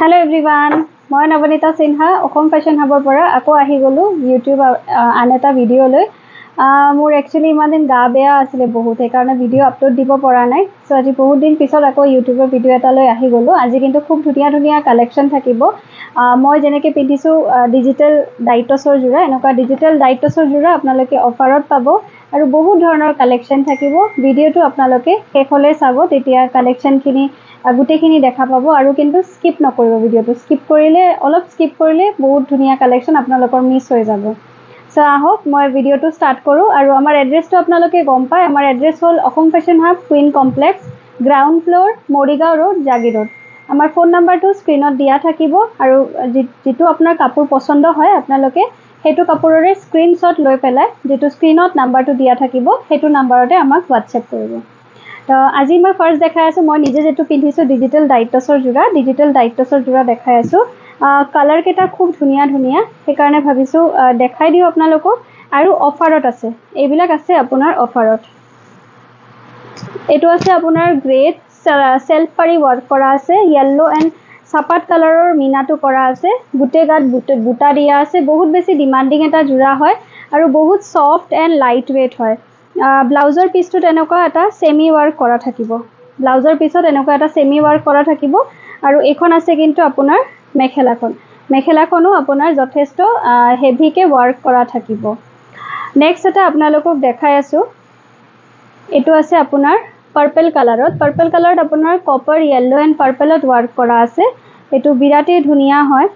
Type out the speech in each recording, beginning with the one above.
Hello everyone, মই Nabanita Sinha Assam fashion হাবৰ পৰা আকৌ আহি গলো ইউটিউব আন এটা ভিডিও লৈ মোৰ একচুয়ালি ইমান দিন গা বেয়া আছিল বহুত এই কাৰণে ভিডিও আপলোড দিব পৰা নাই সো আজি বহুত দিন পিছত আকৌ ইউটিউবৰ ভিডিও এটা লৈ আহি গলো আজি কিন্তু খুব ধুনিয়া ধুনিয়া কালেকশন থাকিব মই যেনেকৈ পিন্ধিছো ডিজিটাল ডাইটছৰ জোৰা এনেকুৱা ডিজিটাল ডাইটছৰ জোৰা আপোনালোকে অফাৰত পাব আৰু বহুত ধৰণৰ কালেকশন থাকিব ভিডিওটো আপোনালোকে শেষলৈ চাব তেতিয়া কালেকশনখিনি গুটেখিনি দেখা পাবো আৰু কিন্তু স্কিপ নকৰিব ভিডিওটো স্কিপ কৰিলে অলপ স্কিপ কৰিলে বহুত ধুনিয়া কালেকশন আপোনালোকৰ মিস হৈ যাব সো আহক মই ভিডিওটো স্টাৰ্ট কৰো আৰু আমাৰ এড্ৰেছটো আপোনালোকে গম পায় আমাৰ এড্ৰেছ হ'ল Assam fashion hub queen complex ground floor Morigaon road জাগি ৰোড আমাৰ ফোন নাম্বাৰটো স্ক্ৰিনত দিয়া থাকিব আৰু যেটো আপোনাৰ কাপোৰ পছন্দ হয় আপোনালোকে হেতু কাপোৰৰে স্ক্ৰিনশ্বট লৈ পেলাই যেটো স্ক্ৰিনত নাম্বাৰটো দিয়া থাকিব হেতু নাম্বাৰতে আমাক WhatsApp কৰিব তো আজি মই ফাৰ্স্ট দেখাই আছো মই নিজে যেটো পিন্ধিছো ডিজিটাল ডাইটছৰ জোৰা দেখাই আছো কালাৰ কেটা খুব ধুনিয়া ধুনিয়া সেই কাৰণে ভাবিছো দেখাই দিও আপোনালোকক আৰু অফাৰত আছে এইবিলাক আছে আপোনাৰ অফাৰত এটো আছে আপোনাৰ গ্ৰেড সেলফ পাৰি ওয়াৰ্ক কৰা আছে ইয়েলো এন্ড সাপাট কালাৰৰ মিনাটো কৰা আছে গুটে গাত বুটা দিয়া আছে বহুত বেছি ডিমান্ডিং এটা জোৰা হয় আৰু বহুত সফট এন্ড লাইট ওয়েট হয় ব্লাউজৰ পিছটো এনেকুৱা এটা সেমি ওয়াৰ্ক কৰা থাকিব ব্লাউজৰ পিছত এনেকুৱা এটা সেমি ওয়াৰ্ক কৰা থাকিব আৰু এখন আছে কিন্তু আপোনাৰ মেখেলাখনো আপোনাৰ যথেষ্ট হেভিকে ওয়াৰ্ক কৰা থাকিব নেক্সট এটা আপোনালোকক দেখাই আছো এটো আছে আপোনাৰ পাৰ্পল কালাৰত আপোনাৰ কপাৰ ইয়েলো এন্ড পাৰ্পলত ওয়াৰ্ক কৰা আছে এটো বিৰাটে ধুনিয়া হয়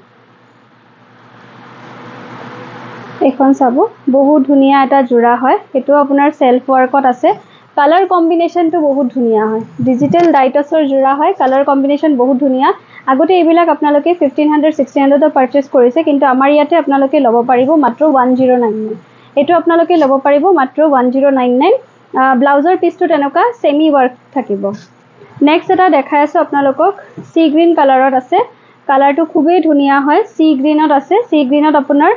এখন চাবো বহুত ধুনিয়া এটা জোৰা হয় এটো আপোনাৰ সেলফ ওয়াৰ্কত আছে কালাৰ কম্বিনেশনটো বহুত ধুনিয়া হয় ডিজিটাল ডাইটছৰ জোৰা হয় কালাৰ কম্বিনেশন বহুত ধুনিয়া আগতে এইবিলাক আপোনালোকে 1500 1600 পাৰচেজ কৰিছে কিন্তু আমাৰ ইয়াতে আপোনালোকে লব পাৰিব মাত্ৰ 1099 এটো আপোনালোকে লব পাৰিব মাত্ৰ 1099 ব্লাউজৰ পিছটো তেনেকুৱা সেমি ওয়াৰ্ক থাকিব নেক্সট এটা দেখাই আছো আপোনালোকক সি গ্ৰীন কালাৰত আছে কালাৰটো খুবেই ধুনিয়া হয় সি গ্ৰীনত আছে সি গ্ৰীনত আপোনাৰ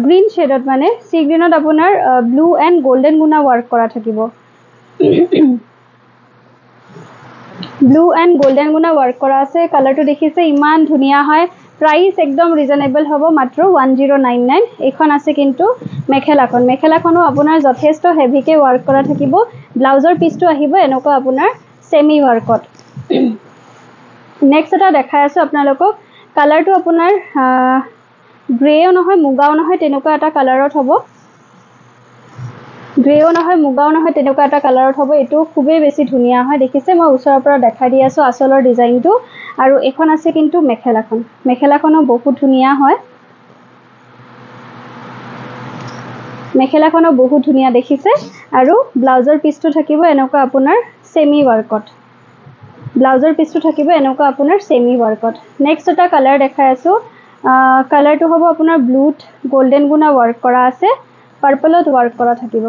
গ্ৰীন শেডত মানে সি গ্ৰীনত আপোনাৰ ব্লু এন্ড গোল্ডেন গুনা ওয়াৰ্ক কৰা থাকিব ব্লু এন্ড গোল্ডেন গুনা ওয়াৰ্ক কৰা আছে কালাৰটো দেখিছে ইমান ধুনিয়া হয় প্ৰাইস একদম ৰিজনেবল হ'ব মাত্ৰ 1099 এখন আছে কিন্তু মেখেলাখনো আপোনাৰ যথেষ্ট হেভিকে ওয়াৰ্ক কৰা থাকিব ব্লাউজৰ পিছটো আহিব এনেকুৱা আপোনাৰ সেমি ওয়াৰ্কত নেক্সট এটা দেখাই আছো আপোনালোকক কালাৰটো আপোনাৰ গ্ৰেও নহয় মুগাও নহয় তেনেকুৱা এটা কালাৰত হ'ব গ্ৰেও নহয় মুগাও নহয় তেনেকুৱা এটা কালাৰত হ'ব এটো খুবেই বেছি ধুনিয়া হয় দেখিছে মই ওচৰৰ পৰা দেখাই দি আছো আসলৰ ডিজাইনটো আৰু এখন আছে কিন্তু মেখেলাখনো বহুত ধুনিয়া হয় মেখেলাখনো বহুত ধুনিয়া দেখিছে আৰু ব্লাউজৰ পিছটো থাকিব এনেকুৱা আপোনাৰ সেমি ওয়াৰ্কত নেক্সট এটা কালাৰ দেখাই আছো কালাৰটো হ'ব আপোনাৰ ব্লুত গোল্ডেন গুনা ওয়াৰ্ক কৰা আছে পাৰ্পলত ওয়াৰ্ক কৰা থাকিব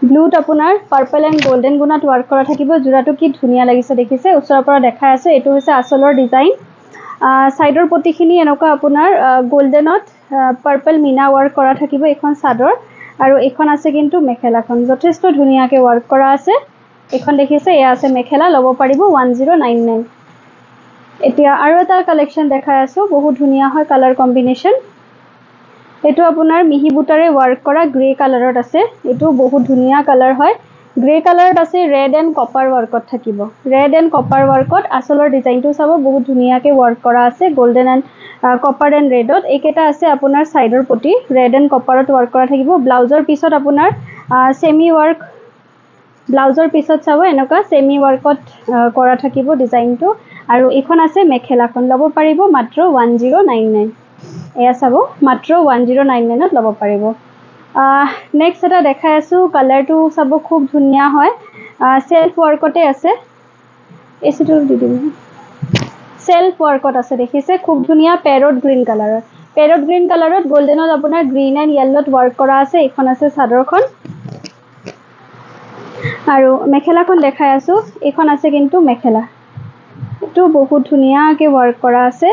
ব্লুত আপোনাৰ পাৰ্পল এন্ড গোল্ডেন গুনাত ওয়াৰ্ক কৰা থাকিব জোৰাটো কি ধুনিয়া লাগিছে দেখিছে ওচৰৰ পৰা দেখাই আছে এটো হৈছে আসলৰ ডিজাইন সাইডৰ পটিখিনি এনেকুৱা আপোনাৰ গোল্ডেনত পাৰ্পল মিনা ওয়াৰ্ক কৰা থাকিব এখন সাদৰ আৰু এখন আছে কিন্তু মেখেলাখন যথেষ্ট ধুনিয়াকে ওয়াৰ্ক কৰা আছে এখন দেখিছে এয়া আছে মেখেলা লব পাৰিব 1099 এতিয়া আৰু এটা কালেকশন দেখাই আছো বহুত ধুনিয়া হয় কালাৰ কম্বিনেশন এটো আপোনাৰ মিহি বুটাৰে ওয়াৰ্ক কৰা গ্ৰে কালাৰত আছে এটো বহুত ধুনিয়া কালাৰ হয় গ্ৰে কালাৰত আছে ৰেড এন্ড কপাৰ ওয়াৰ্কত থাকিব ৰেড এন্ড কপাৰ ওয়াৰ্কত আসলৰ ডিজাইনটো চাব বহুত ধুনিয়াকে ওয়াৰ্ক কৰা আছে গোল্ডেন এন্ড কপাৰ এন্ড ৰেডত একেটা আছে আপোনাৰ সাইডৰ পটি ৰেড এন্ড কপাৰত ওয়াৰ্ক কৰা থাকিব ব্লাউজৰ পিছত আপোনাৰ সেমি ওয়াৰ্ক ব্লাউজৰ পিছত চাব এনেকুৱা সেমি ওয়াৰ্কত কৰা থাকিব ডিজাইনটো আৰু এখন আছে মেখেলাখন লব পাৰিব মাত্ৰ 1099 এয়া চাব মাত্ৰ 1099ত লব পাৰিব নেক্সট এটা দেখাই আছো কালাৰটো চাব খুব ধুনিয়া হয় সেলফ ওয়ার্কতে আছে এসিটো দি দিম সেলফ ওয়ার্কত আছে দেখিছে খুব ধুনিয়া প্যাৰট গ্ৰীন কালাৰত গোল্ডেনত আপোনাৰ গ্ৰীন এন্ড ইয়েলোত ওয়াৰ্ক কৰা আছে এখন আছে সাদৰখন আৰু মেখেলাখন দেখাই আছো এখন আছে কিন্তু মেখেলা এটো বহুত ধুনিয়াকে ওয়ার্ক কৰা আছে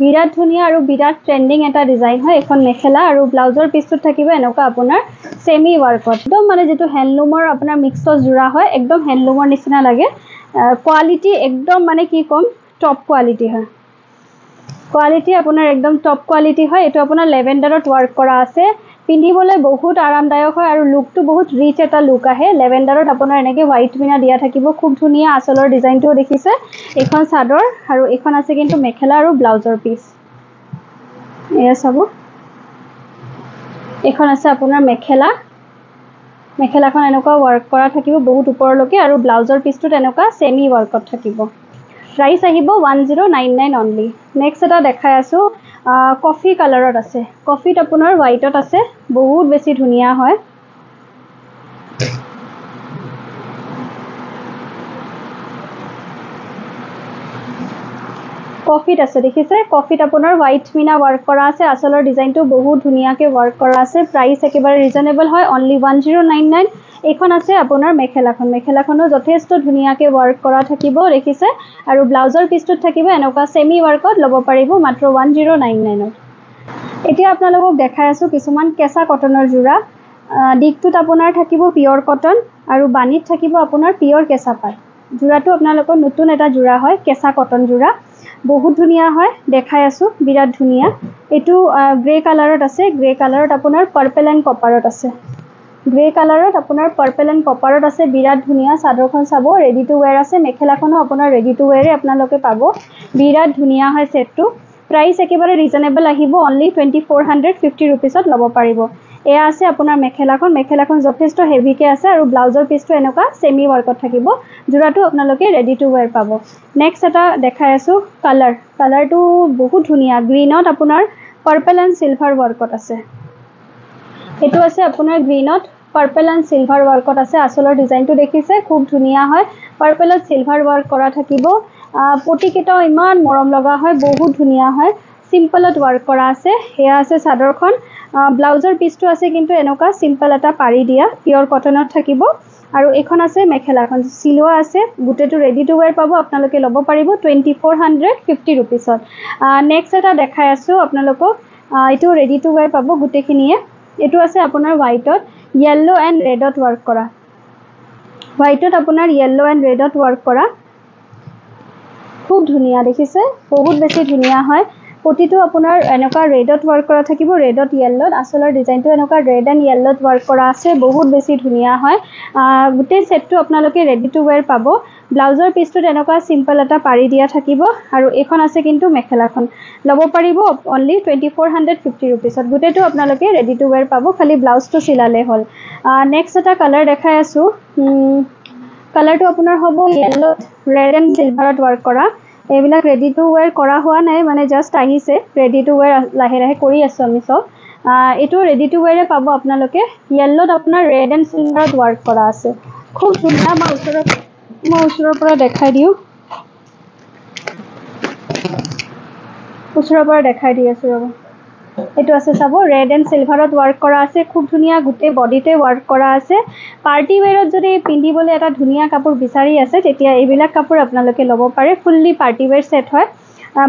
বিৰাট ধুনিয়া আৰু বিৰাট ট্ৰেন্ডিং এটা ডিজাইন হয় এখন মেখেলা আৰু ব্লাউজৰ পিছটো থাকিব এনেকুৱা আপোনাৰ সেমি ওয়াৰ্কত একদম মানে যেটো হ্যান্ডলুমৰ আপোনাৰ মিক্সড জোৰা হয় একদম হ্যান্ডলুমৰ নিচিনা লাগে কোৱালিটি একদম মানে কি কম টপ কোৱালিটি হয় কোৱালিটি আপোনাৰ একদম টপ কোৱালিটি হয় এটো আপোনাৰ লেভেণ্ডাৰত ওয়াৰ্ক কৰা আছে পিন্ধিবলৈ বহুত আৰামদায়ক হয় আৰু লুকটো বহুত ৰিচ এটা লুক আহে লেভেণ্ডাৰত আপোনাৰ এনেকে হোৱাইট মিনা দিয়া থাকিব খুব ধুনিয়া আচলৰ ডিজাইনটো দেখিছে এখন চাদৰ আৰু এখন আছে কিন্তু মেখেলা আৰু ব্লাউজৰ পিস এয়া চাব এখন আছে আপোনাৰ মেখেলাখন এনেকুৱা ওয়াৰ্ক কৰা থাকিব বহুত ওপৰলৈকে আৰু ব্লাউজৰ পিসটো এনেকুৱা সেমি ওয়াৰ্কত থাকিব প্ৰাইস আহিব 1099 অনলি নেক্সট এটা দেখাই আছো কফি কালাৰত আছে কফিত আপোনাৰ হোৱাইটত আছে বহুত বেছি ধুনিয়া হয় কফিত আছে দেখিছে কফিত আপোনাৰ হোৱাইট মিনা ওয়াৰ্ক কৰা আছে আচলৰ ডিজাইনটো বহুত ধুনিয়াকে ওয়াৰ্ক কৰা আছে প্ৰাইস একেবাৰে ৰিজনেবল হয় অনলি 1099 এখন আছে আপোনাৰ মেখেলাখনো যথেষ্ট ধুনিয়াকে ওয়াৰ্ক কৰা থাকিব দেখিছে আৰু ব্লাউজৰ পিসটোত থাকিব এনেকুৱা সেমি ওয়াৰ্কত লব পাৰিব মাত্ৰ 1099 এতিয়া আপোনালোকক দেখাই আছো কিছুমান কেঁচা কটনৰ জোৰা দিকটোত আপোনাৰ থাকিব পিয়ৰ কটন আৰু বানিত থাকিব আপোনাৰ পিয়ৰ কেঁচা পাট জোৰাটো আপোনালোকৰ নতুন এটা জোৰা হয় কেঁচা কটন জোৰা বহুত ধুনিয়া হয় দেখাই আছো বিৰাট ধুনিয়া এটো গ্ৰে কালাৰত আছে গ্ৰে কালাৰত আপোনাৰ পাৰ্পল এণ্ড কপাৰত আছে গ্ৰে কালাৰত আপোনাৰ পাৰ্পল এণ্ড কপাৰত আছে বিৰাট ধুনিয়া চাদৰখন চাব ৰেডি টু ওয়্যাৰ আছে মেখেলাখনো আপোনাৰ ৰেডি টু ওয়্যাৰে আপোনালোকে পাব বিৰাট ধুনিয়া হয় সেটটো প্ৰাইস একেবাৰে ৰিজনেবল আহিব অনলি 2450 रुपीसত লব পাৰিব এয়া আছে আপোনাৰ মেখেলাখন যথেষ্ট হেভিকে আছে আৰু ব্লাউজৰ পিসটো এনেকুৱা সেমি ওয়াৰ্কত থাকিব জোৰাটো আপোনালোকে ৰেডি টু ওয়্যাৰ পাব নেক্সট এটা দেখাই আছো কালাৰটো বহুত ধুনিয়া গ্ৰীনত আপোনাৰ পাৰ্পল এণ্ড সিলভাৰ ওয়াৰ্কত আছে এটো আছে আপোনাৰ গ্ৰীনত পাৰ্পল এণ্ড সিলভাৰ ওয়াৰ্কত আছে আচলৰ ডিজাইনটো দেখিছে খুব ধুনিয়া হয় পাৰ্পলত সিলভাৰ ওয়াৰ্ক কৰা থাকিব পটিকেটাও ইমান মৰম লগা হয় বহুত ধুনিয়া হয় সিম্পলত ওয়াৰ্ক কৰা আছে হেয়া আছে চাদৰখন ব্লাউজৰ পিসটো আছে কিন্তু এনেকুৱা সিম্পল এটা পাৰি দিয়া পিয়ৰ কটনত থাকিব আৰু এখন আছে মেখেলাখন সিলোৱা আছে গুটেটো ৰেডি টু ওয়্যাৰ পাব আপোনালোকে লব পাৰিব 2450 रुपीसত নেক্সট এটা দেখাই আছো আপোনালোকক এটো ৰেডি টু ওয়্যাৰ পাব গুটেখিনিয়ে এটো আছে আপোনাৰ হোৱাইটত ইয়েলো এণ্ড ৰেডত ওয়াৰ্ক কৰা হোৱাইটত আপোনাৰ ইয়েলো এণ্ড ৰেডত ওয়াৰ্ক কৰা খুব ধুনিয়া দেখিছে বহুত বেছি ধুনিয়া হয় পটিটো আপোনাৰ এনেকুৱা ৰেডত ওয়াৰ্ক কৰা থাকিব ৰেডত ইয়েলত আচলৰ ডিজাইনটো এনেকুৱা ৰেড এণ্ড ইয়েলত ওয়াৰ্ক কৰা আছে বহুত বেছি ধুনিয়া হয় গুটে সেটটো আপোনালোকে ৰেডি টু ওয়্যাৰ পাব ব্লাউজৰ পিসটো এনেকুৱা সিম্পল এটা পাৰি দিয়া থাকিব আৰু এখন আছে কিন্তু মেখেলাখন লব পাৰিব অনলি 2450 रुपीसত গুটেটো আপোনালোকে ৰেডি টু ওয়্যাৰ পাব খালি ব্লাউজটো সিলালে হল নেক্সট এটা কালাৰ দেখাই আছো কালাৰটো আপোনাৰ হ'ব ইয়েলো ৰেড এণ্ড সিলভাৰত ওয়াৰ্ক কৰা এইবিলাক ৰেডি টু ওয়্যাৰ কৰা হোৱা নাই মানে জাস্ট আহিছে ৰেডি টু ওয়্যাৰ লাহে লাহে কৰি আছো আমি সব এটো ৰেডি টু ওয়্যাৰে পাব আপোনালোকে ইয়েলোত আপোনাৰ ৰেড এণ্ড সিলভাৰত ওয়াৰ্ক কৰা আছে খুব ধুনিয়া মই ওচৰৰ পৰা দেখাই দিও আছো ৰব এটো আছে চাব ৰেড এণ্ড সিলভাৰত ওয়াৰ্ক কৰা আছে খুব ধুনিয়া গুটে বডিতে ওয়াৰ্ক কৰা আছে পাৰ্টি ওয়্যাৰত যদি পিন্ধিবলৈ এটা ধুনিয়া কাপোৰ বিচাৰি আছে তেতিয়া এইবিলাক কাপোৰ আপোনালোকে লব পাৰে ফুললি পাৰ্টি ওয়্যাৰ সেট হয়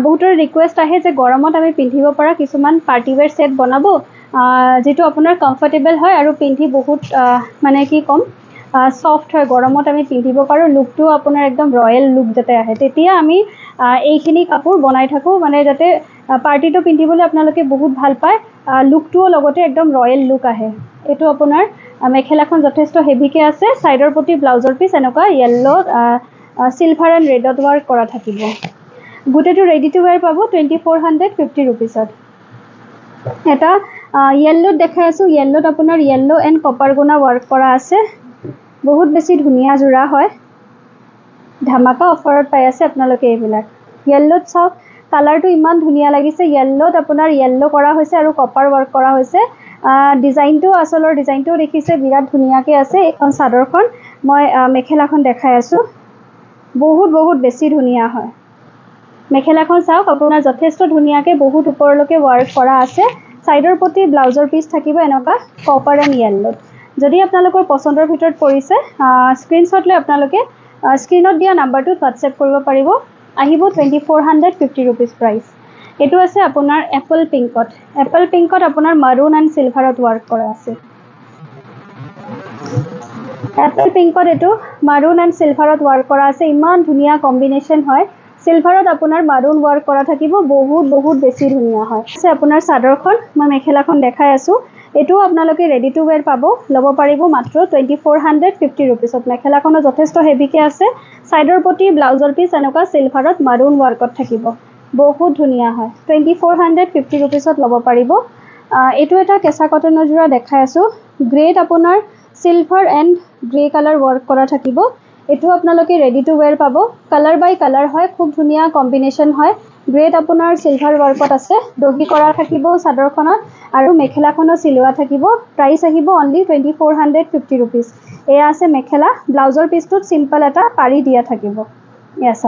বহুতৰ ৰিকুৱেষ্ট আহে যে গৰমত আমি পিন্ধিব পৰা কিছুমান পাৰ্টি ওয়্যাৰ সেট বনাব যেটো আপোনাৰ কমফৰ্টেবল হয় আৰু পিন্ধি বহুত মানে কি কম সফট হয় গৰমত আমি পিন্ধিব পাৰো লুকটো আপোনাৰ একদম ৰয়েল লুক যাতে আহে তেতিয়া আমি এইখিনি কাপোৰ বনাই থাকো মানে যাতে পাৰ্টিটো পিন্ধিবলৈ আপোনালোকে বহুত ভাল পায় লুকটো লগতে একদম ৰয়েল লুক আহে এটো আপোনাৰ মেখেলাখন যথেষ্ট হেভিকে আছে সাইডৰ প্ৰতি ব্লাউজৰ পিস এনেকুৱা ইয়েলো সিলভাৰ এণ্ড ৰেডত ওয়াৰ্ক কৰা থাকিব গুটেটো ৰেডি টু ওয়্যাৰ পাব 2450 रुपीसত এটা ইয়েলোত দেখাই আছো ইয়েলোত আপোনাৰ ইয়েলো এণ্ড কপাৰ গুনা ওয়াৰ্ক কৰা আছে বহুত বেছি ধুনিয়া জোৰা হয় ধামাকা অফাৰত পাই আছে আপোনালোকে এইবিলাক ইয়েলোত চাওক কালাৰটো ইমান ধুনিয়া লাগিছে ইয়েলোত আপোনাৰ ইয়েলো কৰা হৈছে আৰু কপাৰ ওয়াৰ্ক কৰা হৈছে ডিজাইনটো আচলৰ ডিজাইনটো দেখিছে বিৰাট ধুনিয়াকে আছে এখন চাদৰখন মই মেখেলাখন দেখাই আছো বহুত বেছি ধুনিয়া হয় মেখেলাখন চাওক আপোনাৰ যথেষ্ট ধুনিয়াকে বহুত ওপৰলৈকে ওয়াৰ্ক কৰা আছে সাইডৰ প্ৰতি ব্লাউজৰ পিস থাকিব এনেকুৱা কপাৰ এণ্ড ইয়েলোত যদি আপোনালোকৰ পছন্দৰ ভিতৰত পৰিছে স্ক্ৰিনশ্বট লৈ আপোনালোকে স্ক্ৰিনত দিয়া নাম্বাৰটোত WhatsApp কৰিব পাৰিব আহিব 2450 रुपीस প্ৰাইস এটো আছে আপোনাৰ এপল পিংকত আপোনাৰ মাৰুন এণ্ড সিলভাৰত ওয়াৰ্ক কৰা আছে এপল পিংকত এটো মাৰুন এণ্ড সিলভাৰত ওয়াৰ্ক কৰা আছে ইমান ধুনিয়া কম্বিনেশন হয় সিলভাৰত আপোনাৰ মাৰুন ওয়াৰ্ক কৰা থাকিব বহুত বেছি ধুনিয়া হয় আছে আপোনাৰ চাদৰখন মই মেখেলাখন দেখাই আছো এটো আপোনালোকে ৰেডি টু ওয়্যাৰ পাব লব পাৰিব মাত্ৰ 2450 रुपीसত মেখেলাখনো যথেষ্ট হেভিকে আছে সাইডৰ পটি ব্লাউজৰ পিস এনেকা সিলভাৰত মাৰুন ওয়াৰ্কত থাকিব বহুত ধুনিয়া হয় 2450 रुपीसত লব পাৰিব এটো এটা কেঁচা কটনৰ জোৰা দেখাই আছো গ্ৰেড আপোনাৰ silver and grey colour work কৰা থাকিব এটো আপোনালোকে ৰেডি টু ওয়্যাৰ পাব কালাৰ বাই কালাৰ হয় খুব ধুনিয়া কম্বিনেশন হয় গ্ৰেড আপোনাৰ সিলভাৰ ওয়াৰ্কত আছে দহি কৰা থাকিব চাদৰখনত আৰু মেখেলাখনো সিলোৱা থাকিব প্ৰাইস আহিব অনলি 2450 रुपीस এয়া আছে মেখেলা ব্লাউজৰ পিসটোত সিম্পল এটা পাৰি দিয়া থাকিব ইয়াছ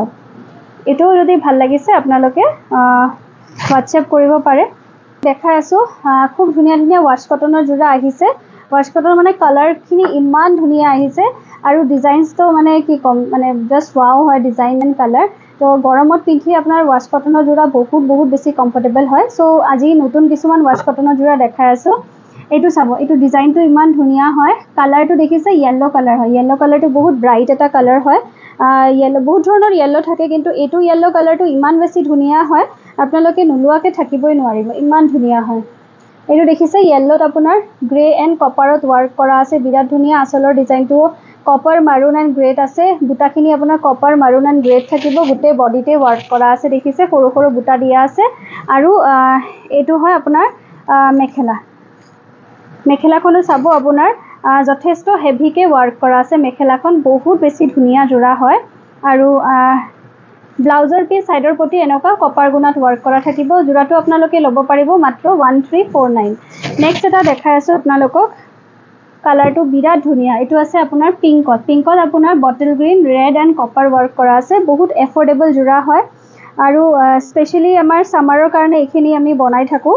এটো যদি ভাল লাগিছে আপোনালোকে WhatsApp কৰিব পাৰে দেখাই আছো খুব ধুনিয়া ওয়াশ কটনৰ জোৰা আহিছে ওয়াশ কটনৰ মানে কালাৰ খিনি ইমান ধুনিয়া আহিছে আৰু ডিজাইনস তো মানে কি কম মানে জাস্ট ওয়াও হয় ডিজাইন এন্ড কালাৰ তো গৰমত পিন্ধি আপোনাৰ ওয়াশ কটনৰ জোৰা বহুত বেছি কমফৰ্টেবল হয় সো আজি নতুন কিছুমান ওয়াশ কটনৰ জোৰা দেখাই আছো এটো চাব এটো ডিজাইনটো ইমান ধুনিয়া হয় কালাৰটো দেখিছে ইয়েলো কালাৰ হয় ইয়েলো কালাৰটো বহুত ব্ৰাইট এটা কালাৰ হয় ইয়েলো বহুত ধৰণৰ ইয়েলো থাকে কিন্তু এটো ইয়েলো কালাৰটো ইমান বেছি ধুনিয়া হয় আপোনালোকে নুলুৱাকে থাকিবই নোৱাৰিব ইমান ধুনিয়া হয় এটো দেখিছে ইয়েলোত আপোনাৰ গ্ৰে এন্ড কপাৰত ওয়াৰ্ক কৰা আছে বিৰাট ধুনিয়া আসলৰ ডিজাইনটো কপাৰ মাৰুন এন্ড গ্ৰেট আছে বুটাখিনি আপোনাৰ কপাৰ মাৰুন এন্ড গ্ৰেট থাকিব গুটে বডিতে ওয়াৰ্ক কৰা আছে দেখিছে সৰু বুটা দিয়া আছে আৰু এটো হয় আপোনাৰ মেখেলাখনো চাব আপোনাৰ যথেষ্ট হেভিকে ওয়াৰ্ক কৰা আছে মেখেলাখন বহুত বেছি ধুনিয়া জোৰা হয় আৰু ব্লাউজৰ পিস সাইডৰ পটি এনেকা কপাৰ গুণাত ওয়াৰ্ক কৰা থাকিব জোৰাটো আপোনালোকে লব পাৰিব মাত্ৰ 1349 নেক্সট এটা দেখাই আছো আপোনালোকক কালাৰটো বিৰাট ধুনিয়া এটো আছে আপোনাৰ পিংকত আপোনাৰ bottle green red and copper work কৰা আছে বহুত এফৰ্ডেবল জোৰা হয় আৰু স্পেশালি আমাৰ সামাৰৰ কাৰণে এখিনি আমি বনাই থাকো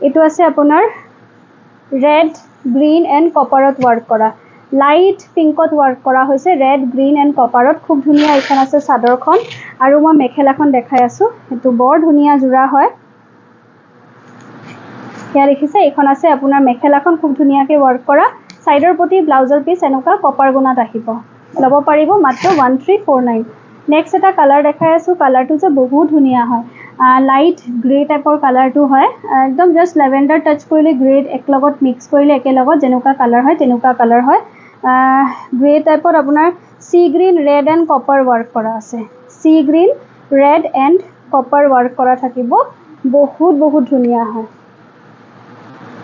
এটো আছে আপোনাৰ ৰেড গ্ৰীন এন্ড কপাৰত ওয়াৰ্ক কৰা লাইট পিংকত ওয়াৰ্ক কৰা হৈছে ৰেড গ্ৰীন এন্ড কপাৰত খুব ধুনিয়া এখন আছে চাদৰখন আৰু মই মেখেলাখন দেখাই আছো এটো বৰ ধুনিয়া জোৰা হয় ইয়া দেখিছে এখন আছে আপোনাৰ মেখেলাখন খুব ধুনিয়াকে ওয়াৰ্ক কৰা সাইডৰ পটি ব্লাউজৰ পিস এনেকা কপাৰ গুণাত আহিব লব পাৰিব মাত্ৰ 1349 নেক্সট এটা কালাৰ দেখাই আছো কালাৰটো যে বহুত ধুনিয়া হয় লাইট গ্ৰে টাইপৰ কালাৰটো হয় একদম জাস্ট ল্যাভেন্ডাৰ টাচ কৰিলে গ্ৰে এক লগত মিক্স কৰিলে একে লগত যেনেকা কালাৰ হয় তেনেকা কালাৰ হয় গ্ৰে টাইপৰ আপোনাৰ sea green red and copper work কৰা আছে sea green red and copper work কৰা থাকিব বহুত ধুনিয়া হয়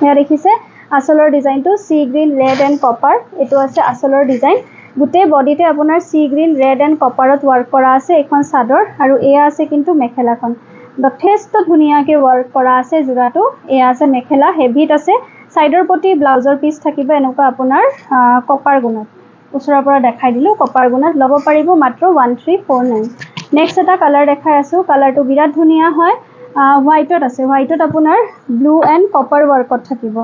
ইয়া দেখিছে আসলৰ ডিজাইনটো sea green red and copper এটো আছে আসলৰ ডিজাইন গুটে বডিতে আপোনাৰ সি গ্ৰীন ৰেড এন্ড কপাৰত ওয়াৰ্ক কৰা আছে এখন চাদৰ আৰু এয়া আছে কিন্তু মেখেলাখন যথেষ্ট ধুনিয়াকে ওয়াৰ্ক কৰা আছে জোৰাটো এয়া আছে মেখেলা হেভিত আছে সাইডৰ পটি ব্লাউজৰ পিস থাকিব এনেকা আপোনাৰ কপাৰ গুণত উছৰৰ পৰা দেখাই দিলো কপাৰ গুণত লব পাৰিব মাত্ৰ 1349 নেক্সট এটা কালাৰ দেখাই আছো কালাৰটো বিৰাট ধুনিয়া হয় হোৱাইটত আছে হোৱাইটত আপোনাৰ ব্লু এন্ড কপাৰ ওয়াৰ্কত থাকিব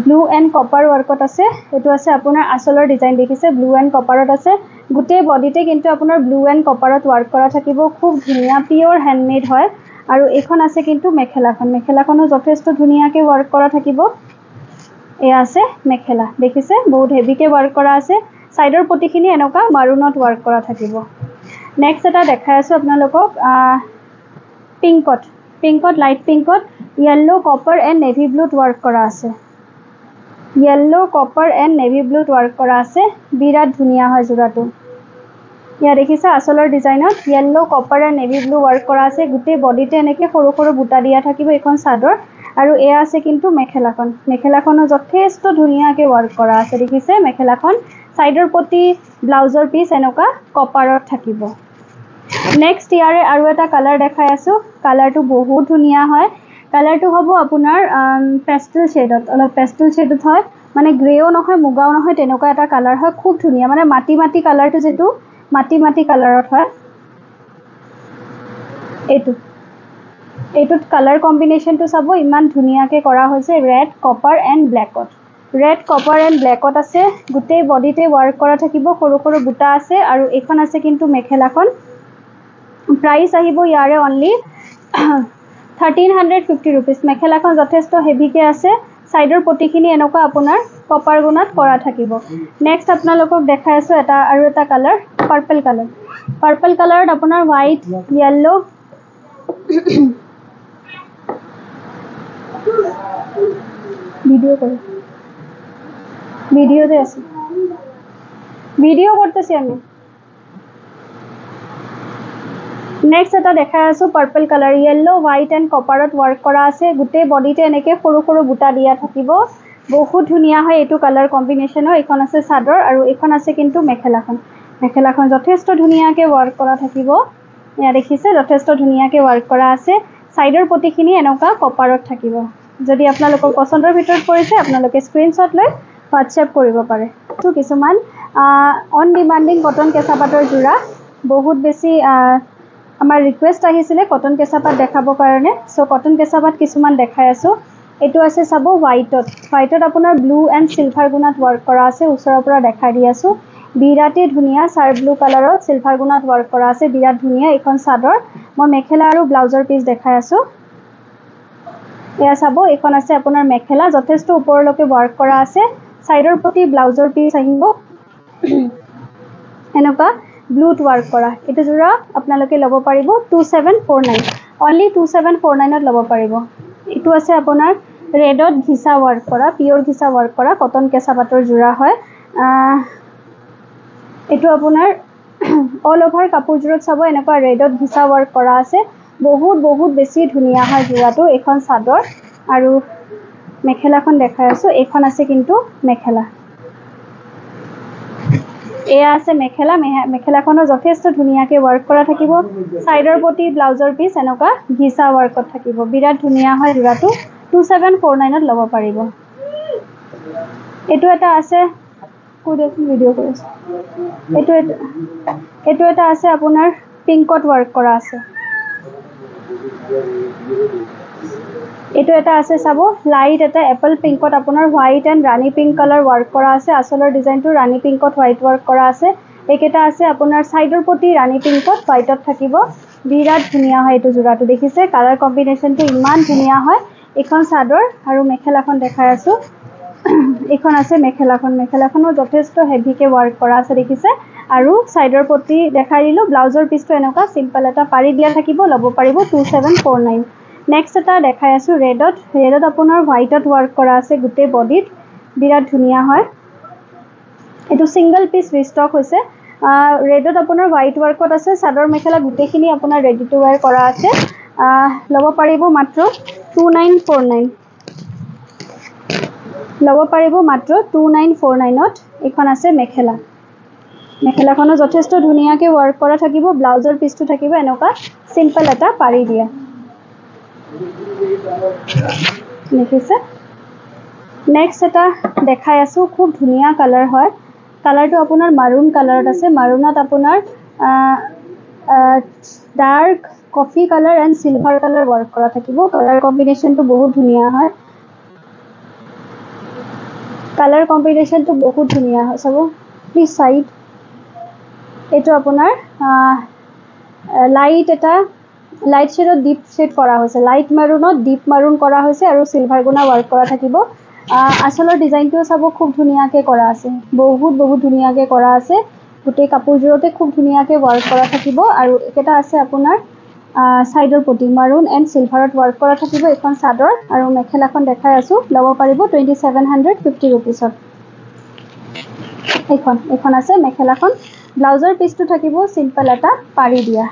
ব্লু এন্ড কপাৰ ওয়াৰ্কত আছে এটো আছে আপোনাৰ আসলৰ ডিজাইন দেখিছে ব্লু এন্ড কপাৰত আছে গুটে বডিতে কিন্তু আপোনাৰ ব্লু এন্ড কপাৰত ওয়াৰ্ক কৰা থাকিব খুব ধুনিয়া পিওৰ হ্যান্ডমেড হয় আৰু এখন আছে কিন্তু মেখেলাখনো যথেষ্ট ধুনিয়াকে ওয়াৰ্ক কৰা থাকিব এয়া আছে মেখেলা দেখিছে বহুত হেভিকে ওয়াৰ্ক কৰা আছে সাইডৰ পটিখিনি এনেকা মাৰুনত ওয়াৰ্ক কৰা থাকিব নেক্সট এটা দেখাই আছো আপোনালোকক পিংকত লাইট পিংকত ইয়েলো কপাৰ এন্ড নেভি ব্লুত ওয়াৰ্ক কৰা আছে ইয়েলো কপাৰ এন্ড নেভি ব্লুত ওয়াৰ্ক কৰা আছে বিৰাট ধুনিয়া হয় জোৰাটো ইয়া দেখিছে আসলৰ ডিজাইনত yellow copper and navy blue work কৰা আছে গুটে বডিতে এনেকে সৰু বুটা দিয়া থাকিব এখন চাদৰ আৰু এয়া আছে কিন্তু মেখেলাখনো যথেষ্ট ধুনিয়াকে ওয়াৰ্ক কৰা আছে দেখিছে মেখেলাখন সাইডৰ পটি ব্লাউজৰ পিস এনেকা কপাৰত থাকিব নেক্সট ইয়াৰে আৰু এটা কালাৰ দেখাই আছো কালাৰটো বহুত ধুনিয়া হয় কালাৰটো হ'ব আপোনাৰ পেস্টেল শেডত হয় মানে গ্ৰেও নহয় মুগাও নহয় তেনেকা এটা কালাৰ হয় খুব ধুনিয়া মানে মাটি কালাৰটো যেটো মাটি কালাৰত হয় এটোত কালাৰ কম্বিনেশনটো চাব ইমান ধুনিয়াকে কৰা হৈছে ৰেড কপাৰ এন্ড ব্ল্যাকত আছে গুটে বডিতে ওয়াৰ্ক কৰা থাকিব সৰু বুটা আছে আৰু এখন আছে কিন্তু মেখেলাখন প্ৰাইস আহিব ইয়াৰে অনলি 1350 रुपीस মেখেলাখন যথেষ্ট হেভিকে আছে সাইডৰ পটিখিনি এনেকুৱা আপোনাৰ কপাৰ গুণাত কৰা থাকিব নেক্সট আপোনালোকক দেখাই আছো এটা আৰু এটা কালাৰ পাৰ্পল কালাৰত আপোনাৰ হোৱাইট য়েল্লো ভিডিওতে আছে ভিডিও করতেছি আমি নেক্সট এটা দেখাই আছো purple colour yellow white and কপারত ওয়ার্ক করা আছে গুটে বডিতে এনেকে সৰু সৰু বুটা দিয়া থাকিব বহুত ধুনিয়া হয় এটো কালাৰ কম্বিনেশনৰ এখন আছে সাদৰ আৰু এখন আছে কিন্তু মেখেলাখন যথেষ্ট ধুনিয়াকে ওয়াৰ্ক কৰা থাকিব ইয়া দেখিছে যথেষ্ট ধুনিয়াকে ওয়াৰ্ক কৰা আছে সাইডৰ পটিখিনি এনেকা কপাৰত থাকিব যদি আপোনালোকৰ পছন্দৰ ভিতৰত পৰিছে আপোনালোকে স্ক্ৰিনশ্বট লৈ হোৱাটছএপ কৰিব পাৰে তো কিছুমান অন ডিমান্ডিং কটন কেঁচাপাতৰ জোৰা বহুত বেছি আমাৰ ৰিকুৱেষ্ট আহিছিলে কটন কেঁচাপাত দেখাবৰ কাৰণে সো কটন কেঁচাপাত কিছুমান দেখাই আছো এটো আছে চাব হোৱাইটত আপোনাৰ ব্লু এণ্ড সিলভাৰ গুণাত ওয়াৰ্ক কৰা আছে ওচৰৰ পৰা দেখাই দি আছো বিৰাটে ধুনিয়া সাৰ ব্লু কালাৰত সিলভাৰ গুণাত ওয়াৰ্ক কৰা আছে বিৰাট ধুনিয়া এখন সাদৰ মই মেখেলা আৰু ব্লাউজৰ পিস দেখাই আছো এয়া চাব এখন আছে আপোনাৰ মেখেলা যথেষ্ট ওপৰলৈকে ওয়াৰ্ক কৰা আছে সাইডৰ প্ৰতি ব্লাউজৰ পিস আহিব এনেকা ব্লুত ওয়াৰ্ক কৰা এটো জোৰা আপোনালোকে লব পাৰিব 2749 অনলি 2749 ত লব পাৰিব এটো আছে আপোনাৰ ৰেডত ঘিসা ওয়াৰ্ক কৰা পিওৰ ঘিসা ওয়াৰ্ক কৰা কটন কেঁচাপাতৰ জোৰা হয় এটো আপোনাৰ অল ওভাৰ কাপোৰজোৰত চাব এনেকা ৰেডত ঘিসা ওয়াৰ্ক কৰা আছে বহুত বেছি ধুনিয়া হয় জোৰাটো এখন সাদৰ আৰু মেখেলাখন দেখাই আছো এখন আছে কিন্তু মেখেলা এয়া আছে মেখেলাখনৰ যথেষ্ট ধুনিয়াকে ওয়াৰ্ক কৰা থাকিব সাইডৰ পটি ব্লাউজৰ পিস এনেকা ঘিসা ওয়াৰ্কত থাকিব বিৰাট ধুনিয়া হয় জোৰাটো 2749 ত লব পাৰিব এটো এটা আছে ভিডিও কৰিছে এটো এটা আছে আপোনাৰ পিংকত ওয়াৰ্ক কৰা আছে এটো এটা আছে চাব লাইট এটা এপল পিংকত আপোনাৰ white and Rani pink colour work কৰা আছে আসলৰ ডিজাইনটো ৰাণী পিংকত হোৱাইট ওয়াৰ্ক কৰা আছে একেটা আছে আপোনাৰ সাইডৰ পটি ৰাণী পিংকত হোৱাইটত থাকিব বিৰাট ধুনিয়া হয় এটো জোৰাটো দেখিছে কালাৰ কম্বিনেশনটো ইমান ধুনিয়া হয় এখন সাদৰ আৰু মেখেলাখন দেখাই আছো এখন আছে মেখেলাখনৰ যথেষ্ট হেভিকে ওয়াৰ্ক কৰা আছে দেখিছে আৰু সাইডৰ পটি দেখাই দিলো ব্লাউজৰ পিসটো এনেকা সিম্পল এটা পাৰি দিয়া থাকিব লব পাৰিব 2749 নেক্সট এটা দেখাই আছো ৰেডত আপোনাৰ হোৱাইটত ওয়াৰ্ক কৰা আছে গুটে বডিত বিৰাট ধুনিয়া হয় এটো সিঙ্গল পিস ৰিস্টক হৈছে ৰেডত আপোনাৰ হোৱাইট ওয়াৰ্কত আছে সাদৰ মেখেলা গুটেখিনি আপোনাৰ ৰেডি টু ওয়্যাৰ কৰা আছে লব পাৰিব মাত্ৰ 2949 লব পাৰিব মাত্ৰ 2949 ত এখন আছে মেখেলাখনো যথেষ্ট ধুনিয়াকে ওয়াৰ্ক কৰা থাকিব ব্লাউজৰ পিসটো থাকিব এনেকা সিম্পল এটা পাৰি দিয়া দেখিছে নেক্সট এটা দেখাই আছো খুব ধুনিয়া কালাৰ হয় কালাৰটো আপোনাৰ মাৰুন কালাৰত আছে মাৰুনত আপোনাৰ dark coffee colour and silver colour work কৰা থাকিব কালাৰ কম্বিনেশনটো বহুত ধুনিয়া হয় কালাৰ কম্বিনেশনটো বহুত ধুনিয়া হয় চাব প্লিজ সাইড এটো আপোনাৰ লাইট শেডত ডিপ শেড কৰা হৈছে লাইট মাৰুনত ডিপ মাৰুন কৰা হৈছে আৰু সিলভাৰ গুণা ওয়াৰ্ক কৰা থাকিব আসলৰ ডিজাইনটো চাব খুব ধুনিয়াকে কৰা আছে বহুত ধুনিয়াকে কৰা আছে গুটে কাপোৰজোৰতে খুব ধুনিয়াকে ওয়াৰ্ক কৰা থাকিব আৰু এটা আছে আপোনাৰ সাইডৰ পটি মাৰুন এণ্ড সিলভাৰত ওয়াৰ্ক কৰা থাকিব এখন সাদৰ আৰু মেখেলাখন দেখাই আছো লব পাৰিব 2750 रुपीसত এখন আছে মেখেলাখন ব্লাউজৰ পিসটো থাকিব সিম্পল এটা পাৰি দিয়া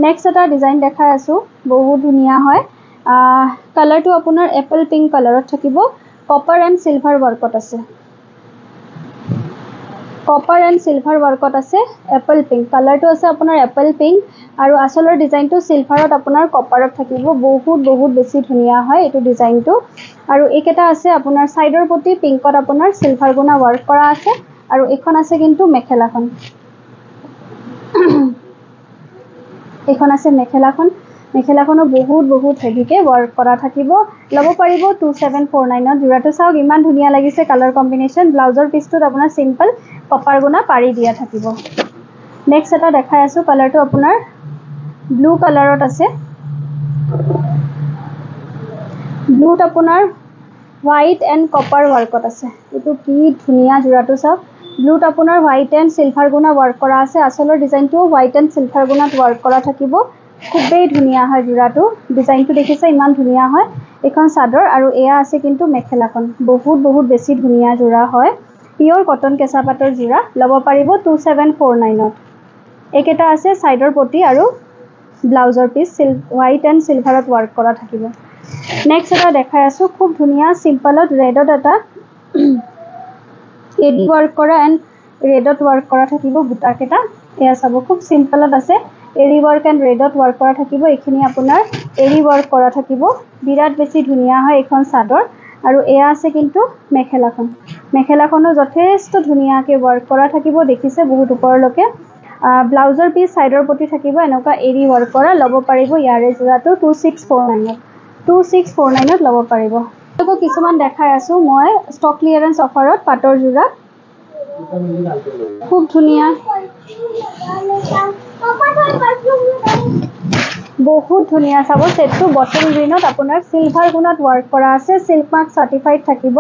নেক্সট এটা ডিজাইন দেখাই আছো বহুত ধুনিয়া হয় কালাৰটো আপোনাৰ এপল পিংক কালাৰত থাকিব কপাৰ এণ্ড সিলভাৰ ওয়াৰ্কত আছে এপল পিংক কালাৰটো আছে আপোনাৰ এপল পিংক আৰু আসলৰ ডিজাইনটো সিলভাৰত আপোনাৰ কপাৰত থাকিব বহুত বেছি ধুনিয়া হয় এটো ডিজাইনটো আৰু এইকেটা আছে আপোনাৰ সাইডৰ পটি পিংকত আপোনাৰ সিলভাৰ গুণা ওয়াৰ্ক কৰা আছে আৰু এখন আছে কিন্তু এখন আছে মেখেলাখনো বহুত হেভিকে ওয়াৰ্ক কৰা থাকিব লব পাৰিব 2749 ত জোৰাটো চাওক ইমান ধুনিয়া লাগিছে কালাৰ কম্বিনেশন ব্লাউজৰ পিসটোত আপোনাৰ সিম্পল কপাৰ গুণা পাৰি দিয়া থাকিব নেক্সট এটা দেখাই আছো কালাৰটো আপোনাৰ ব্লু কালাৰত আছে ব্লুত আপোনাৰ হোৱাইট এণ্ড কপাৰ ৱাৰ্কত আছে। এইটো কি ধুনীয়া যোৰাটো চাওক। ব্লুত আপোনাৰ হোৱাইট এণ্ড চিলভাৰ গুণা ৱাৰ্ক কৰা আছে। আঁচলৰ ডিজাইনটো হোৱাইট এণ্ড চিলভাৰ গুণাত ৱাৰ্ক কৰা থাকিব। খুবেই ধুনীয়া হয় যোৰাটো। ডিজাইনটো দেখিছে ইমান ধুনীয়া হয়। এখন চাদৰ আৰু এয়া আছে কিন্তু মেখেলাখন। বহুত বেছি ধুনীয়া যোৰা হয়। পিয়ৰ কটন কেঁচা পাটৰ যোৰা ল'ব পাৰিব 2749ত। এইকেইটা আছে ছাইডৰ পটি আৰু ব্লাউজৰ পিচ হোৱাইট এণ্ড চিলভাৰত ৱাৰ্ক কৰা থাকিব। নেক্সট এটা দেখাই আছোঁ খুব ধুনীয়া চিম্পলত ৰেডত এটা এডি ৱাৰ্ক কৰা এণ্ড ৰেডত ৱাৰ্ক কৰা থাকিব বুটাকেইটা। এয়া চাব খুব চিম্পলত আছে। এৰি ৱাৰ্ক এণ্ড ৰেডত ৱাৰ্ক কৰা থাকিব। এইখিনি আপোনাৰ এৰি ৱাৰ্ক কৰা থাকিব। বিৰাট বেছি ধুনীয়া হয় এইখন চাদৰ। আৰু এয়া আছে কিন্তু মেখেলাখন। মেখেলাখনো যথেষ্ট ধুনীয়াকৈ ৱাৰ্ক কৰা থাকিব। দেখিছে বহুত ওপৰলৈকে। ব্লাউজৰ পিচ ছাইডৰ প্ৰতি থাকিব এনেকুৱা এৰি ৱাৰ্ক কৰা। ল'ব পাৰিব ইয়াৰে যোৰাটো 2649ত। 2649ত ল'ব পাৰিব। আকৌ কিছুমান দেখাই আছোঁ মই ষ্টক ক্লিয়াৰেন্স অফাৰত পাটৰ যোৰা। খুব ধুনীয়া, বহুত ধুনীয়া চাব। ছেটটো বটল গ্ৰীণত আপোনাৰ চিলভাৰ গুণাত ৱাৰ্ক কৰা আছে। চিল্ক মাৰ্ক চাৰ্টিফাইড থাকিব।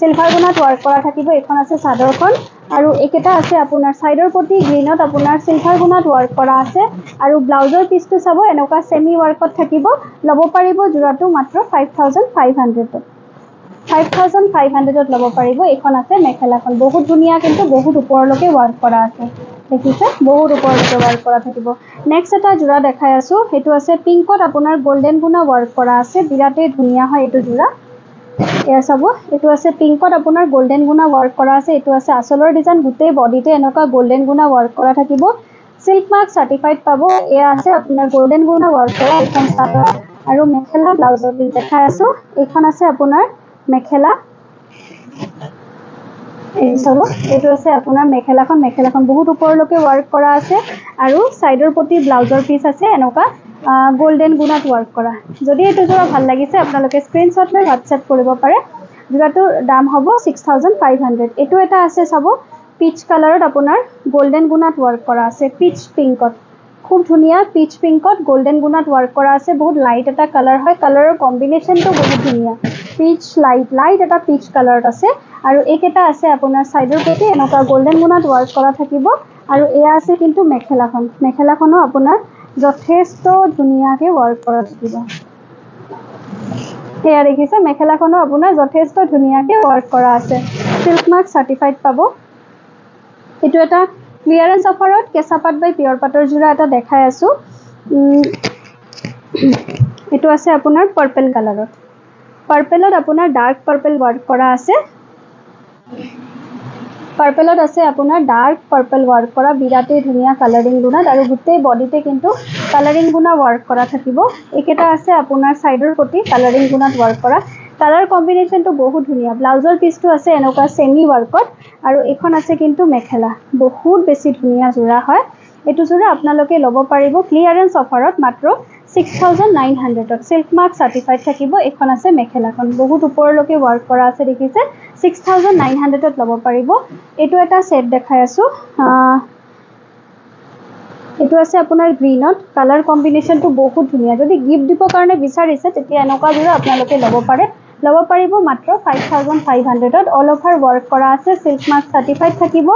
চিলভাৰ গুণাত ৱাৰ্ক কৰা থাকিব। এইখন আছে চাদৰখন আৰু এইকেইটা আছে আপোনাৰ ছাইডৰ প্ৰতি গ্ৰীণত আপোনাৰ চিলভাৰ গুণাত ৱাৰ্ক কৰা আছে। আৰু ব্লাউজৰ পিচটো চাব এনেকুৱা ছেমি ৱাৰ্কত থাকিব। ল'ব পাৰিব যোৰাটো মাত্ৰ 5500ত। 5500ত ল'ব পাৰিব। এইখন আছে মেখেলাখন। বহুত ধুনীয়া কিন্তু বহুত ওপৰলৈকে ৱাৰ্ক কৰা আছে। দেখিছে বহুত ওপৰলৈকে ৱাৰ্ক কৰা থাকিব। নেক্সট এটা যোৰা দেখাই আছোঁ। সেইটো আছে পিংকত আপোনাৰ গল্ডেন গুণা ৱাৰ্ক কৰা আছে। বিৰাটেই ধুনীয়া হয় এইটো যোৰা। এয়া চাব এইটো আছে পিংকত আপোনাৰ গল্ডেন গুণা ৱাৰ্ক কৰা আছে। এইটো আছে আঁচলৰ ডিজাইন। গোটেই বডিতে এনেকুৱা গল্ডেন গুণা ৱাৰ্ক কৰা থাকিব। চিল্ক মাৰ্ক চাৰ্টিফাইড পাব। এয়া আছে আপোনাৰ গল্ডেন গুণা ৱাৰ্ক কৰা এইখন চাদৰ আৰু মেখেলা ব্লাউজৰ পিচ দেখাই আছোঁ। এইখন আছে আপোনাৰ মেখেলা। এই চাব এইটো আছে আপোনাৰ মেখেলাখন। মেখেলাখন বহুত ওপৰলৈকে ৱাৰ্ক কৰা আছে আৰু ছাইডৰ প্ৰতি ব্লাউজৰ পিচ আছে এনেকুৱা গল্ডেন গুণাত ৱাৰ্ক কৰা। যদি এইটো যোৰা ভাল লাগিছে আপোনালোকে স্ক্ৰীনশ্বট লৈ হোৱাটছএপ কৰিব পাৰে। যোৰাটোৰ দাম হ'ব 6500। এইটো এটা আছে চাব পিচ কালাৰত আপোনাৰ গল্ডেন গুণাত ৱাৰ্ক কৰা আছে। পিচ পিংকত খুব ধুনীয়া। পিচ পিংকত গল্ডেন গুণাত ৱাৰ্ক কৰা আছে। বহুত লাইট এটা কালাৰ হয়। কালাৰৰ কম্বিনেশ্যনটো বহুত ধুনীয়া। পিচ লাইট এটা পিচ কালাৰত আছে। আৰু এইকেইটা আছে আপোনাৰ ছাইডৰ প্ৰতি এনেকুৱা গল্ডেন গুণাত ৱাৰ্ক কৰা থাকিব। আৰু এয়া আছে কিন্তু মেখেলাখন। মেখেলাখনো আপোনাৰ যথেষ্ট ধুনীয়াকৈ ৱাৰ্ক কৰা থাকিব। এয়া দেখিছে মেখেলাখনো আপোনাৰ যথেষ্ট ধুনীয়াকৈ ৱাৰ্ক কৰা আছে। চিল্ক মাৰ্ক চাৰ্টিফাইড পাব। এইটো এটা ক্লিয়াৰেন্স অফাৰত কেঁচা পাট বাই পিয়ৰ পাটৰ যোৰা এটা দেখাই আছোঁ। এইটো আছে আপোনাৰ পাৰ্পল কালাৰত। পাৰ্পেলত আপোনাৰ ডাৰ্ক পাৰ্পল ৱাৰ্ক কৰা আছে। পাৰ্পেলত আছে আপোনাৰ ডাৰ্ক পাৰ্পল ৱাৰ্ক কৰা। বিৰাটেই ধুনীয়া কালাৰিং গুণাত আৰু গোটেই বডিতে কিন্তু কালাৰিং গুণা ৱাৰ্ক কৰা থাকিব। এইকেইটা আছে আপোনাৰ ছাইডৰ প্ৰতি কালাৰিং গুণাত ৱাৰ্ক কৰা। কালাৰ কম্বিনেশ্যনটো বহুত ধুনীয়া। ব্লাউজৰ পিচটো আছে এনেকুৱা ছেমি ৱাৰ্কত আৰু এইখন আছে কিন্তু মেখেলা। বহুত বেছি ধুনীয়া যোৰা হয়। এইটো যোৰা আপোনালোকে ল'ব পাৰিব ক্লিয়াৰেন্স অফাৰত মাত্ৰ 6900ত। চিল্ক মাৰ্ক চাৰ্টিফাইড থাকিব। এইখন আছে মেখেলাখন। বহুত ওপৰলৈকে ৱাৰ্ক কৰা আছে দেখিছে। 6900ত ল'ব পাৰিব। এইটো এটা ছেট দেখাই আছোঁ। এইটো আছে আপোনাৰ গ্ৰীণত। কালাৰ কম্বিনেশ্যনটো বহুত ধুনীয়া। যদি গিফ্ট দিবৰ কাৰণে বিচাৰিছে তেতিয়া এনেকুৱা যোৰা আপোনালোকে ল'ব পাৰে। ল'ব পাৰিব মাত্ৰ 5500ত। অল অভাৰ ৱাৰ্ক কৰা আছে। চিল্ক মাৰ্ক চাৰ্টিফাইড থাকিব।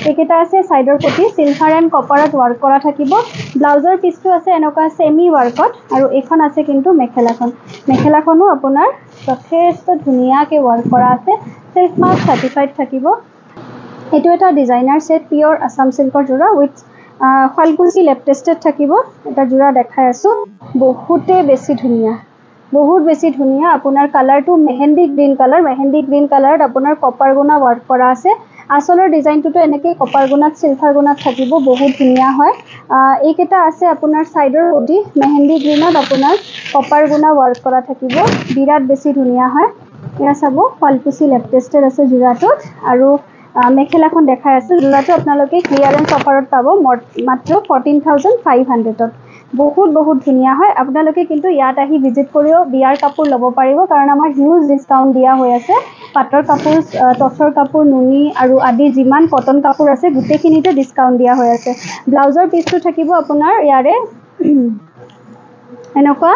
এইকেইটা আছে ছাইডৰ প্ৰতি চিলভাৰ এণ্ড কপাৰত ৱাৰ্ক কৰা থাকিব। ব্লাউজৰ পিচটো আছে এনেকুৱা ছেমি ৱাৰ্কত আৰু এইখন আছে কিন্তু মেখেলাখন। মেখেলাখনো আপোনাৰ যথেষ্ট ধুনীয়াকৈ ৱাৰ্ক কৰা আছে। চিল্ক মাৰ্ক চাৰ্টিফাইড থাকিব। এইটো এটা ডিজাইনাৰ ছেট পিয়ৰ আছাম চিল্কৰ যোৰা উইথ শুৱালকুছি লেপটেষ্টেড থাকিব। এটা যোৰা দেখাই আছোঁ। বহুতেই বেছি ধুনীয়া। বহুত বেছি ধুনীয়া। আপোনাৰ কালাৰটো mehendi green colour. Mehendi green কালাৰত আপোনাৰ কপাৰ গুণা ৱাৰ্ক কৰা আছে। আঁচলৰ ডিজাইনটোতো এনেকৈ কপাৰ গুণাত চিলভাৰ গুণাত থাকিব। বহুত ধুনীয়া হয়। এইকেইটা আছে আপোনাৰ ছাইডৰ প্ৰতি মেহেন্দি গ্ৰীণত আপোনাৰ কপাৰ গুণা ৱাৰ্ক কৰা থাকিব। বিৰাট বেছি ধুনীয়া হয়। এয়া চাব শুৱালকুছি লেপটেষ্টেড আছে যোৰাটোত আৰু মেখেলাখন দেখাই আছোঁ। যোৰাটো আপোনালোকে ক্লিয়াৰেন্স অফাৰত পাব মাত্ৰ 14500ত। বহুত ধুনীয়া হয়। আপোনালোকে কিন্তু ইয়াত আহি ভিজিট কৰিও বিয়াৰ কাপোৰ ল'ব পাৰিব কাৰণ আমাৰ হিউজ ডিছকাউণ্ট দিয়া হৈ আছে। পাটৰ কাপোৰ, টচৰ কাপোৰ, নুনি আৰু আদি যিমান কটন কাপোৰ আছে গোটেইখিনিতে ডিছকাউণ্ট দিয়া হৈ আছে। ব্লাউজৰ পিচটো থাকিব আপোনাৰ ইয়াৰে এনেকুৱা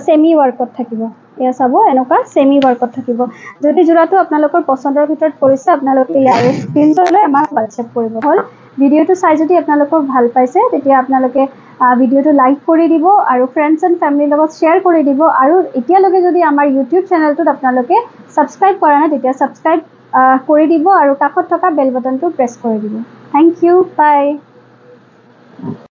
ছেমি ৱাৰ্কত থাকিব। এয়া চাব এনেকুৱা সেমি ওয়াৰ্কত থাকিব যদি জোৰাটো আপোনালোকৰ পছন্দৰ ভিতৰত পৰিছে আপোনালোকে ইয়াৰে স্ক্ৰিনশ্বট লৈ আমাক WhatsApp কৰিব হল ভিডিওটো চাই যদি আপোনালোকৰ ভাল পাইছে তেতিয়া আপোনালোকে ভিডিওটো লাইক কৰি দিব আৰু ফ্ৰেণ্ডছ এণ্ড ফ্যামিলিৰ লগত শ্বেয়াৰ কৰি দিব আৰু এতিয়ালৈকে যদি আমাৰ ইউটিউব চেনেলটোত আপোনালোকে সাবস্ক্ৰাইব কৰা নাই তেতিয়া সাবস্ক্ৰাইব কৰি দিব আৰু কাষত থকা বেল বাটনটো প্ৰেছ কৰি দিব থ্যাংক ইউ বাই